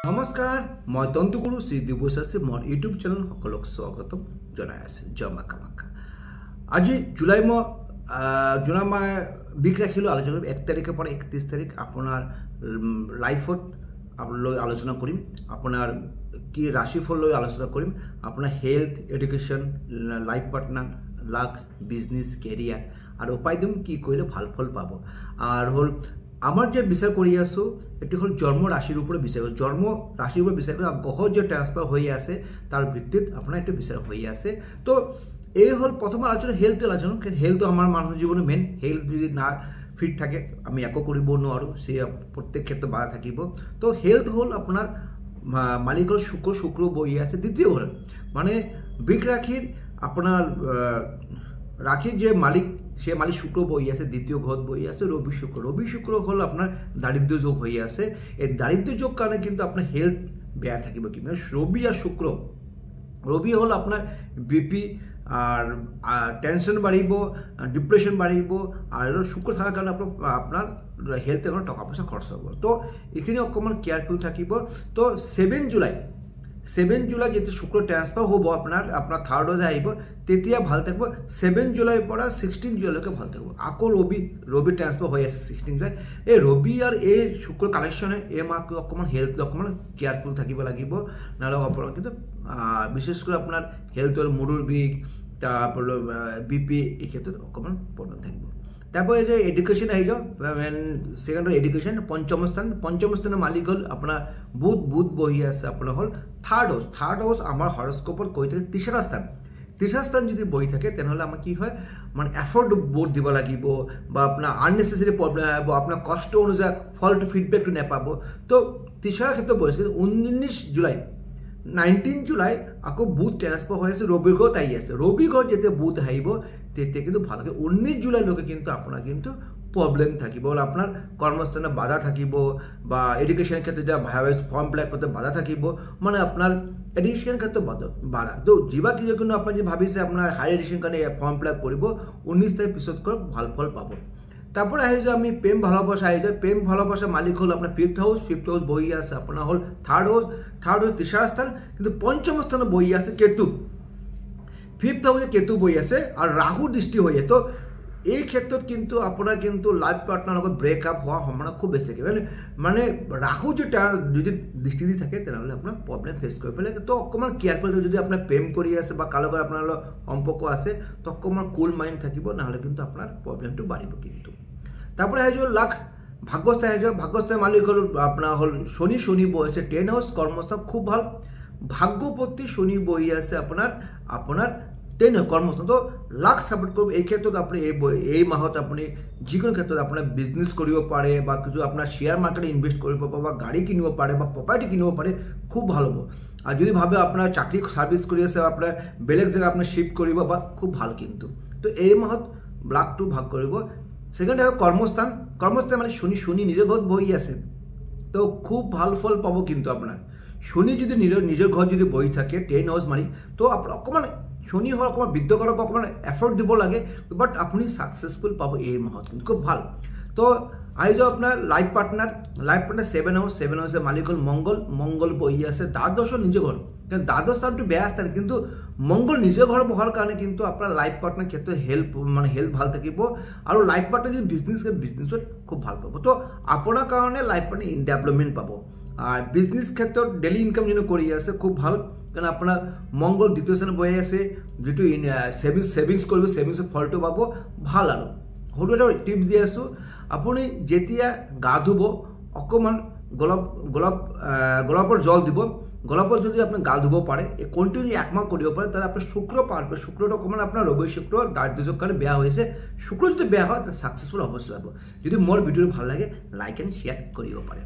নমস্কাৰ মই তন্তুগুৰু শ্ৰী দিৱসাসী মোৰ ইউটিউব চেনেল সকলক স্বাগতম জনাই আছে জয় মা কামাখ্যা। আজি জুলাই মাহ বিক ৰাখিলোঁ আলোচনা 1 তাৰিখৰ পৰা 31 তাৰিখ আপোনাৰ লাইফত লৈ আলোচনা কৰিম, আপোনাৰ কি ৰাশিফল লৈ আলোচনা কৰিম, আপোনাৰ health, education, life partner, luck, business, career আৰু উপায় দিম কি কৰিলে ভাল ফল পাব। আৰু হ'ল আমার যে বিচার করে আছো এটি হল জন্ম রাশির উপরে বিচার করছে, জন্ম রাশির উপরে বিচার করে গ্রহ যে ট্রান্সফার হয়ে আছে তার ভিত্তিত আপনার একটু বিচার হয়ে আছে। তো এই হল প্রথম আলোচনা হেলথ আলোচনা, হেলথ আমার মানুষ জীবনে মেন। হেলথ যদি না ফিট থাকে আমি একো করব নোৱাৰো, সে প্রত্যেক ক্ষেত্রে বাধা থাকিব। তো হেলথ হল আপনার মালিক হল শুক্র, শুক্র বই আছে। দ্বিতীয় হল মানে বৃক রাশির আপনার রাশির যে মালিক সে মালিক শুক্র বই আছে, দ্বিতীয় ঘর বই আছে রবি শুক্র। রবি শুক্র হল আপনার দারিদ্র যোগ হয়ে আছে। এই দারিদ্র যোগ কারণে কিন্তু আপনার হেলথ বেয়া থাকিব। কিন্তু রবি আর শুক্র, রবি হল আপনার বিপি আর টেনশন বাড়িব, ডিপ্রেশন বাড়িব। আর শুক্র থাকার কারণে আপনার হেলথ এখন টকা পয়সা খরচ হব। তো এইখিনি অকমান কেয়ারফুল থাকিব। তো 7 জুলাই যেতে শুক্র ট্রান্সফার হব আপনার থার্ড হাউসে আহিব, তেতিয়া ভাল থাকব। 7 জুলাইৰ পৰা 16 জুলাইলৈকে ভাল থাকব। আকৌ ৰবি ট্রান্সফার হয়ে আছে 16 জুলাই। এই রবি আর এই শুক্র কানেকশনে এই মাহটো অকমান হেলথ অকমান কেয়ারফুল থাকিব লাগিব, নহলে আপোনাৰ কিন্তু বিশেষ কৰে আপনাৰ হেলথৰ মূৰৰ বিষ, তারপর বিপি এই ক্ষেত্রে অকমান প্রবলেম থাকিব। তারপরে যে এডুকেশন আহি যাও, সেকেন্ড এডুকেশন পঞ্চম স্থানের মালিক হল আপনার বুধ বহি আছে আপনার হল থার্ড হাউস আমার হরস্কোপত কৈ থাকে তিসরা স্থান যদি বহি থাকে তেনেহলে আমার কি হয় মানে এফর্ট বোধ দিব লাগিব বা আপনার আননেসেসারি প্রবলেম হব, আপনার কষ্ট অনুযায়ী ফলটো ফিডব্যাকটো নেপাব। তো তিসরা ক্ষেত্রে বহি আছে। 19 জুলাই আকৌ বুধ ট্রান্সফার হয়ে আছে, রবি ঘর আহি আছে। রবি ঘর যেতে বুধ আহিব তেতিয়া কিন্তু ভাল থাকে। 19 জুলাইলৈকে কিন্তু আপনার কিন্তু প্রবলেম থাকিব, আপনার কর্মস্থানে বাধা থাকিব বা এডুকেশন ক্ষেত্রে যা ফর্ম ফিল আপ করতে বাধা থাকিব, মানে আপনার এডুকেশন ক্ষেত্রে বাধা। তো যা কিছু কিন্তু আপনার যে ভাবিছে আপনার হায়ার এডুকেশন কারণে ফর্ম ফিল আপ করব, 19 তারিখ পিছত করে ভাল ফল পাব। তারপরে আহি যাও আমি প্রেম ভালোবাসা আহি যায়। প্রেম ভালোবাসা মালিক হল আপনার ফিফথ হাউস বহি আছে আপনার হল থার্ড হাউস তিসরা স্থান, কিন্তু পঞ্চম স্থানে বহি আছে কেতু। ফিফথ হাউসে কেতু বহি আছে আর রাহু দৃষ্টি হয়ে যায়। তো এই ক্ষেত্ৰত কিন্তু আপোনাৰ কিন্তু লাইফ পার্টনার লগত ব্রেকআপ হওয়ার সম্ভাবনা খুব বেশি থাকে। মানে রাহু যেটা যদি দৃষ্টি দি থাকে তেনেহলে আপনার প্রবলেম ফেস করবে লাগে। তো অকমান কেয়ারফুল যদি আপনার প্রেম কৰি আছে বা কালো আপনার সম্পর্ক আছে তো অকমান কুল মাইন্ড থাকিব, নহলে কিন্তু আপনার প্রবলেমটো বাড়িব। কিন্তু তারপরে আহি যাও লাখ ভাগ্যস্থান আহি যাও। ভাগ্যস্থান মালিক হল আপনার হল শনি বহি আছে 10 হাউস কর্মস্থান খুব ভাল। ভাগ্যপতি শনি বহি আছে আপনার 10 কর্মস্থান। তো লাক সাপোর্ট করব। এই ক্ষেত্রে আপনি এই মাহত আপনি যিকোনো ক্ষেত্রে আপনার বিজনেস কৰিব পাৰে বা কিছু আপনাৰ শেয়াৰ মাৰ্কেটে ইনভেস্ট কৰিব পাৰে বা গাড়ি কিনিব পাৰে বা প্ৰপাৰ্টি কিনিব পাৰে, খুব ভালো হব। আৰ যদি ভাবে আপনাৰ চাকৰি সাৰ্ভিস কৰে আছে আপনাৰ বেলেগ জায়গা আপনাৰ শিফট কৰিব বা খুব ভাল। কিন্তু তো এই মাহত লাকটো ভাগ কৰিব। সেকেন্ড হবে কর্মস্থান মানে শনি নিজের ঘর বহি আছে, তো খুব ভাল ফল পাব। কিন্তু আপনার শনি যদি নিজের ঘর যদি বহি থাকে 10 হাউস মালিক, তো আপনার অকমান শনি হল অকমান বিদ্যকরক অকমান এফর্ট দিব লাগে, বাট আপনি সাকসেসফুল পাব এই মাহত, কিন্তু খুব ভাল। তো আহি যাও আপনার লাইফ পার্টনার 7 হাউসের মালিক হল মঙ্গল বহি আছে দ্বাদশ নিজের ঘর। কারণ দ্বাদশ স্থানটো বেয়া স্থান, কিন্তু মঙ্গল নিজের ঘর বহার কারণে কিন্তু আপনার লাইফ পার্টনার ক্ষেত্রে হেল্প ভাল থাকিব। আর লাইফ পার্টনার যদি বিজনেসত খুব ভাল পাব। তো আপনার কারণে লাইফ পার্টনার ডেভেলপমেন্ট পাব। আর বিজনেস ক্ষেত্ৰত ডেইলি ইনকাম যদি করে আছে খুব ভাল, কারণ আপনার মঙ্গল দ্বিতীয় স্থানে বহি আছে। যেটো সেভিংস করব, সেভিংসের ফলটো পাব ভাল। আর সৰু এটা টিপস দিয়ে আছো, আপনি যেতিয়া গা ধুব অকমান গোলাপৰ জল দিব। গোলাপৰ যদি আপনি গা ধুব পাৰে কন্টিনিউ 1 মাহ কৰিব পারে, তাহলে আপনার শুক্র পারবে। শুক্রটা অকমান আপনার রবি শুক্র দারিদ্র কারণে বেয়া হয়েছে। শুক্র যদি বেয়া হয় তাহলে সাকসেসফুল অবশ্যই হব। যদি মোর ভিডিও ভালো লাগে লাইক এন্ড শেয়ার কৰিব পাৰে।